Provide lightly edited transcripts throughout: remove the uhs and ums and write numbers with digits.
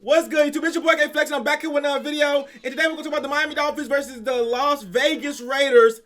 What's good, YouTube? It's your boy K Flex, and I'm back here with another video. And today we're going to talk about the Miami Dolphins versus the Las Vegas Raiders.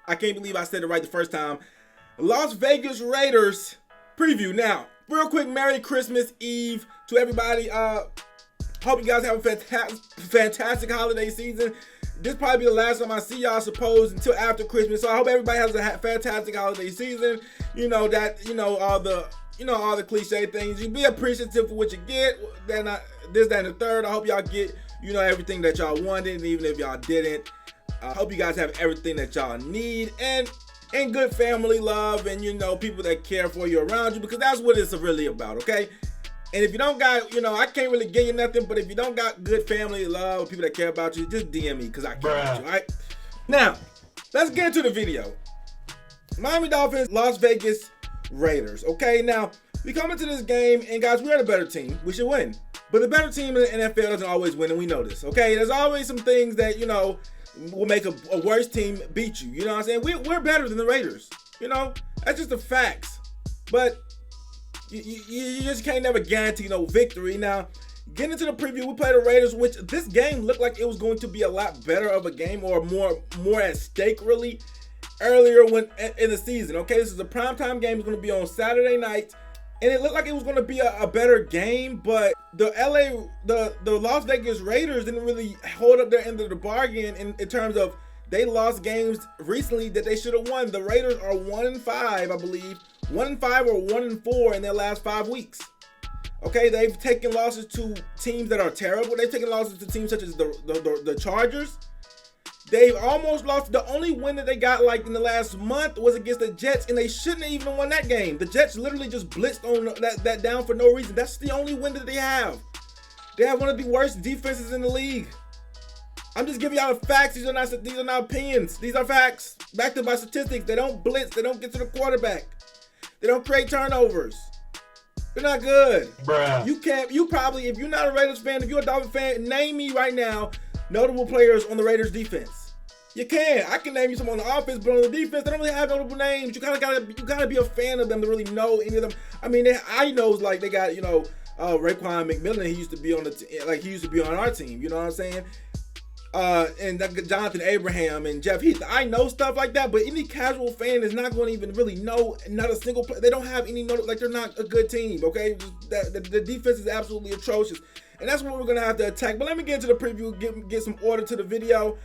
I can't believe I said it right the first time. Las Vegas Raiders preview. Now, real quick, Merry Christmas Eve to everybody. Hope you guys have a fantastic holiday season. This probably be the last time I see y'all, suppose, until after Christmas. So I hope everybody has a fantastic holiday season. All the cliche things. You be appreciative for what you get. Then this, that, and the third. I hope y'all get, everything that y'all wanted, and even if y'all didn't. I hope you guys have everything that y'all need and good family love and, people that care for you around you, because that's what it's really about, okay? And if you don't got, I can't really give you nothing, but if you don't got good family love, people that care about you, just DM me, because I care about you, all right? Now, let's get into the video. Miami Dolphins, Las Vegas Raiders, okay? Now, we come into this game, and guys, we're the better team. We should win. But the better team in the NFL doesn't always win, and we know this, okay? There's always some things that, will make a worse team beat you. You know what I'm saying? We're better than the Raiders. That's just the facts. But you just can't never guarantee no victory. Now, getting into the preview, we played the Raiders, which this game looked like it was going to be a lot better of a game, or more at stake, really, earlier in the season. Okay, this is a primetime game. It's going to be on Saturday night, and it looked like it was going to be a better game, but the Las Vegas Raiders didn't really hold up their end of the bargain in terms of they lost games recently that they should have won. The Raiders are 1-5, I believe. 1-5 or 1-4 in their last 5 weeks. Okay, they've taken losses to teams that are terrible. They've taken losses to teams such as the Chargers. They've almost lost. The only win that they got in the last month was against the Jets, and they shouldn't have even won that game. The Jets literally just blitzed on that down for no reason. That's the only win that they have. They have one of the worst defenses in the league. I'm just giving y'all the facts. These are not opinions. These are facts backed up by statistics. They don't blitz. They don't get to the quarterback. They don't create turnovers. They're not good. Bruh. You probably, if you're not a Raiders fan, if you're a Dolphins fan, name me right now notable players on the Raiders defense. You can. I can name you some on the offense, but on the defense, they don't really have notable names. You gotta be a fan of them to really know any of them. I mean, I know they got Raekwon McMillan. He used to be on he used to be on our team. You know what I'm saying? And Jonathan Abraham and Jeff Heath. I know stuff like that, but any casual fan is not going to even really know not a single player. They don't have any they're not a good team, okay? The defense is absolutely atrocious, and that's what we're going to have to attack. But let me get into the preview, get some order to the video.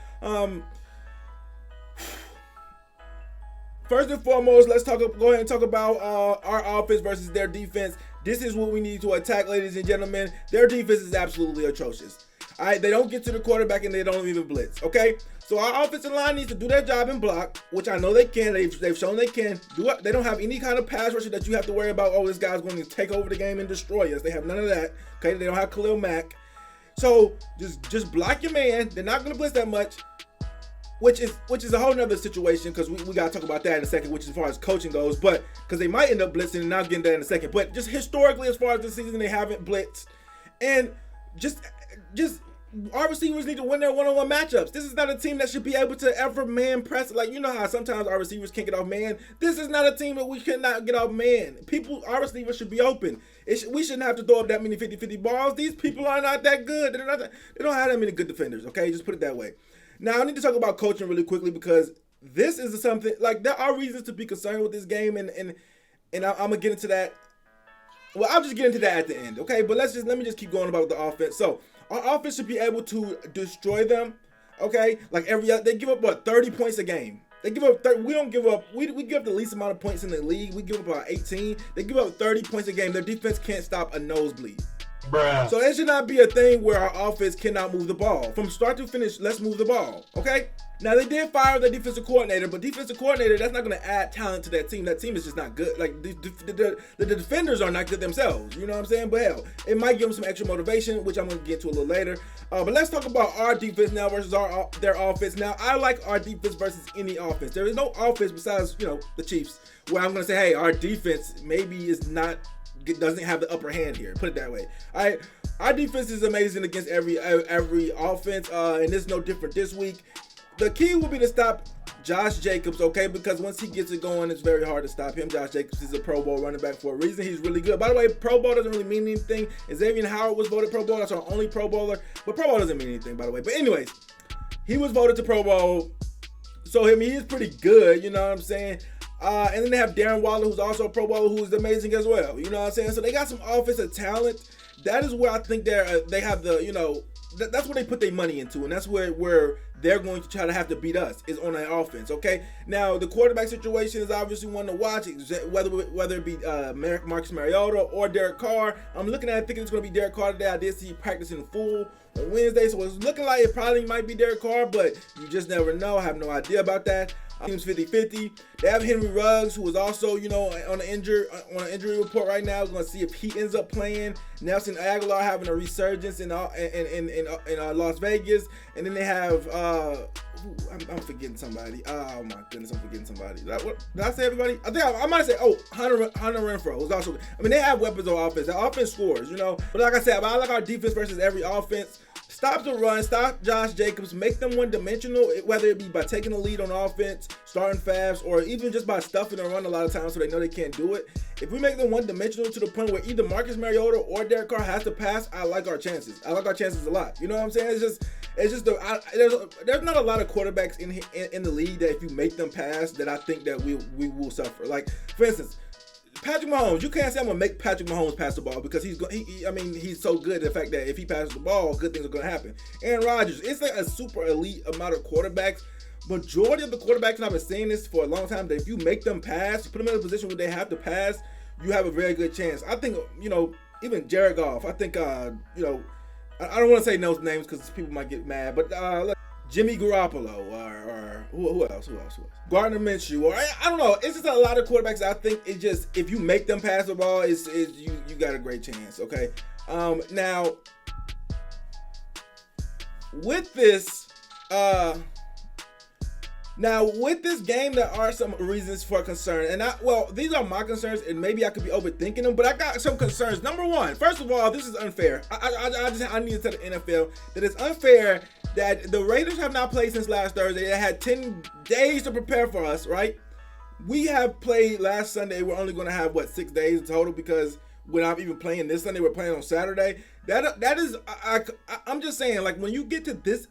First and foremost, let's go ahead and talk about our offense versus their defense. This is what we need to attack, ladies and gentlemen. Their defense is absolutely atrocious. All right, they don't get to the quarterback and they don't even blitz, okay? So our offensive line needs to do their job and block, which I know they can. They've shown they can. They don't have any kind of pass rusher that you have to worry about, this guy's going to take over the game and destroy us. They have none of that, okay? They don't have Khalil Mack. So just block your man. They're not going to blitz that much, which is a whole nother situation, because we got to talk about that in a second, which is as far as coaching goes, but because they might end up blitzing, and I'll get into that in a second. But just historically, as far as this season, they haven't blitzed. And just our receivers need to win their one-on-one matchups. This is not a team that should be able to ever man press. How sometimes our receivers can't get off man. This is not a team that we cannot get off man. Our receivers should be open. We shouldn't have to throw up that many 50-50 balls. These people are not that good. They don't have that many good defenders, okay? Just put it that way. Now, I need to talk about coaching really quickly, because this is something, there are reasons to be concerned with this game, and I'm going to get into that. Well, I'll just get into that at the end, okay? But let me just keep going about the offense. So, our offense should be able to destroy them, okay? They give up, 30 points a game. They give up 30. We don't give up. We give up the least amount of points in the league. We give up about 18. They give up 30 points a game. Their defense can't stop a nosebleed. Bruh. So it should not be a thing where our offense cannot move the ball. From start to finish, let's move the ball, okay? Now, they did fire their defensive coordinator, but defensive coordinator, that's not going to add talent to that team. That team is just not good. The defenders are not good themselves. You know what I'm saying? But hell, it might give them some extra motivation, which I'm going to get to a little later. But let's talk about our defense now versus their offense. Now, I like our defense versus any offense. There is no offense besides, the Chiefs, where I'm going to say, hey, our defense maybe doesn't have the upper hand here. Put it that way. All right, our defense is amazing against every offense, and it's no different this week. The key will be to stop Josh Jacobs, okay, because once he gets it going, it's very hard to stop him. Josh Jacobs is a Pro Bowl running back for a reason. He's really good. By the way, Pro Bowl doesn't really mean anything. Xavier Howard was voted Pro Bowl. That's our only Pro Bowler. But Pro Bowl doesn't mean anything, by the way. But anyways, he was voted to Pro Bowl. So he is pretty good, you know what I'm saying? And then they have Darren Waller, who's also a Pro Bowler, who's amazing as well. You know what I'm saying? So they got some offensive talent. That is where I think they have the, you know, that's where they put their money into, and that's where they're going to try to have to beat us, is on their offense. Okay, now the quarterback situation is obviously one to watch, whether it be Marcus Mariota or Derek Carr. I'm looking at it thinking it's going to be Derek Carr today. I did see he practicing full on Wednesday, so it's looking like it probably might be Derek Carr, but you just never know. I have no idea about that. Team's 50-50. They have Henry Ruggs, who is also, you know, on an injury report right now. We're going to see if he ends up playing. Nelson Aguilar having a resurgence in Las Vegas, and then they have I'm forgetting somebody. Oh my goodness, I'm forgetting somebody. Did I say everybody? I think I might say Hunter Renfrow is also. I mean, they have weapons on offense. The offense scores, you know. But like I said, I like our defense versus every offense. Stop the run, stop Josh Jacobs, make them one-dimensional, whether it be by taking the lead on offense, starting fast, or even just by stuffing the run a lot of times so they know they can't do it. If we make them one-dimensional to the point where either Marcus Mariota or Derek Carr has to pass, I like our chances. I like our chances a lot. You know what I'm saying? There's not a lot of quarterbacks in the league that if you make them pass, that I think that we will suffer. Like, for instance, Patrick Mahomes, you can't say I'm gonna make Patrick Mahomes pass the ball because he's so good. The fact that if he passes the ball, good things are gonna happen. Aaron Rodgers, it's like a super elite amount of quarterbacks. Majority of the quarterbacks, and I've been saying this for a long time, that if you make them pass, put them in a position where they have to pass, you have a very good chance. I think, you know, even Jared Goff. I think, you know, I don't want to say no names because people might get mad, but Jimmy Garoppolo or who else? Gardner Minshew, or I don't know. It's just a lot of quarterbacks. I think it's just, if you make them pass the ball, you got a great chance. Okay. Now with this game, there are some reasons for concern, and these are my concerns, and maybe I could be overthinking them, but I got some concerns. Number one, first of all, this is unfair. I need to tell the NFL that it's unfair that the Raiders have not played since last Thursday. They had 10 days to prepare for us, right? We have played last Sunday. We're only going to have 6 days in total, because we're not even playing this Sunday. We're playing on Saturday. That is, I'm just saying, like, when you get to this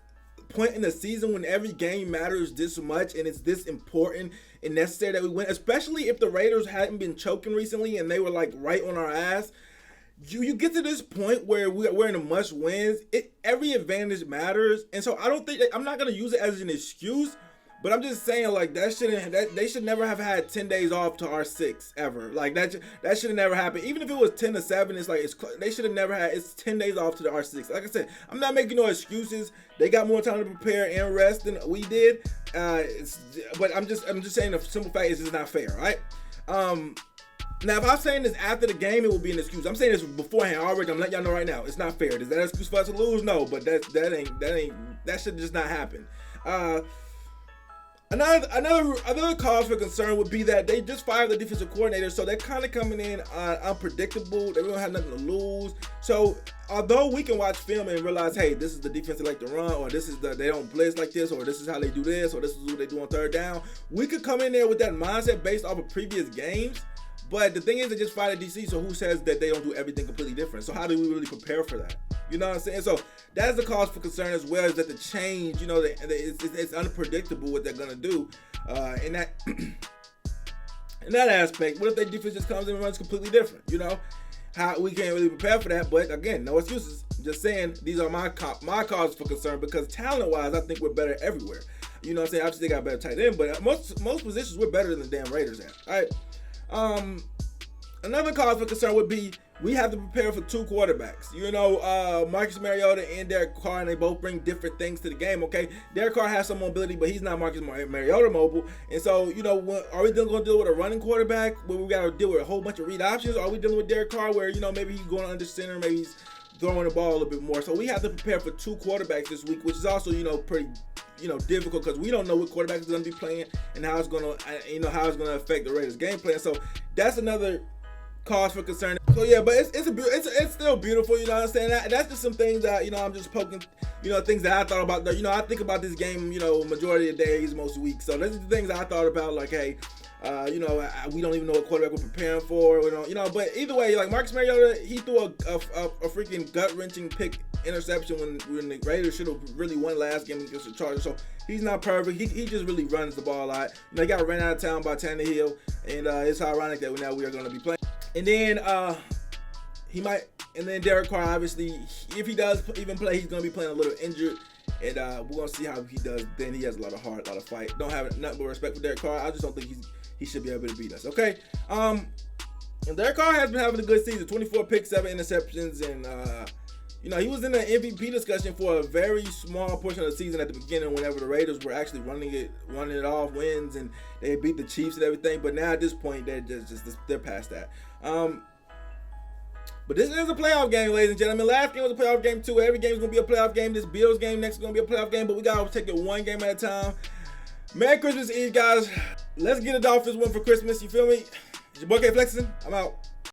point in the season when every game matters this much and it's this important and necessary that we win, especially if the Raiders hadn't been choking recently and they were like right on our ass, you get to this point where we're in a must wins. Every advantage matters, and so I don't think I'm not gonna use it as an excuse, but I'm just saying, like, they should never have had 10 days off to our 6 ever. Like, that should have never happened. Even if it was 10-7, it's like they should have never had. It's 10 days off to the R6. Like I said, I'm not making no excuses. They got more time to prepare and rest than we did. But I'm just saying the simple fact is it's not fair, right? Now, if I'm saying this after the game, it will be an excuse. I'm saying this beforehand already. I'm letting y'all know right now. It's not fair. Is that an excuse for us to lose? No, but that should just not happen. Another cause for concern would be that they just fired the defensive coordinator, so they're kind of coming in unpredictable. They don't have nothing to lose. So although we can watch film and realize, hey, this is the defense they like to run, or this is they don't blitz like this, or this is how they do this, or this is what they do on third down, we could come in there with that mindset based off of previous games. But the thing is, they just fired a DC, so who says that they don't do everything completely different? So how do we really prepare for that? You know what I'm saying? So that's the cause for concern as well, is that the change, you know, it's unpredictable what they're gonna do. In that aspect, what if their defense just comes in and runs completely different? You know, how we can't really prepare for that. But again, no excuses. Just saying, these are my causes for concern, because talent-wise, I think we're better everywhere. You know what I'm saying? Obviously, they got better tight end, but most positions we're better than the damn Raiders at. All right. Another cause for concern would be we have to prepare for 2 quarterbacks. You know, Marcus Mariota and Derek Carr, and they both bring different things to the game, okay? Derek Carr has some mobility, but he's not Marcus Mariota mobile. And so, you know, are we going to deal with a running quarterback where we got to deal with a whole bunch of read options? Or are we dealing with Derek Carr where, you know, maybe he's going under center, maybe he's throwing the ball a little bit more? So we have to prepare for 2 quarterbacks this week, which is also, you know, pretty, you know, difficult, because we don't know what quarterback is going to be playing and how it's going to, you know, how it's going to affect the Raiders' game plan. So that's another cause for concern. So yeah, but it's still beautiful, you know what I'm saying? That's just some things that, you know, I'm just poking, you know, things that I thought about. You know, I think about this game, you know, majority of the days, most weeks. So those are the things I thought about, like, hey, you know, we don't even know what quarterback we're preparing for. We don't, you know, but either way, like Marcus Mariota, he threw a freaking gut-wrenching pick interception when the Raiders should have really won last game against the Chargers. So he's not perfect. He just really runs the ball a lot. You know, he got ran out of town by Tannehill, and it's ironic that now we are going to be playing. And then and then Derek Carr, obviously, if he does even play, he's going to be playing a little injured. And we're going to see how he does. Then he has a lot of heart, a lot of fight. Don't have nothing but respect for Derek Carr. I just don't think he should be able to beat us. Okay. And Derek Carr has been having a good season. 24 picks, 7 interceptions, and you know, he was in the MVP discussion for a very small portion of the season at the beginning, whenever the Raiders were actually running it off, wins, and they beat the Chiefs and everything. But now at this point, they're past that. But this is a playoff game, ladies and gentlemen. Last game was a playoff game too. Every game is gonna be a playoff game. This Bills game next is gonna be a playoff game. But we gotta take it one game at a time. Merry Christmas Eve, guys. Let's get a Dolphins win for Christmas. You feel me? It's your boy K Flexing. I'm out.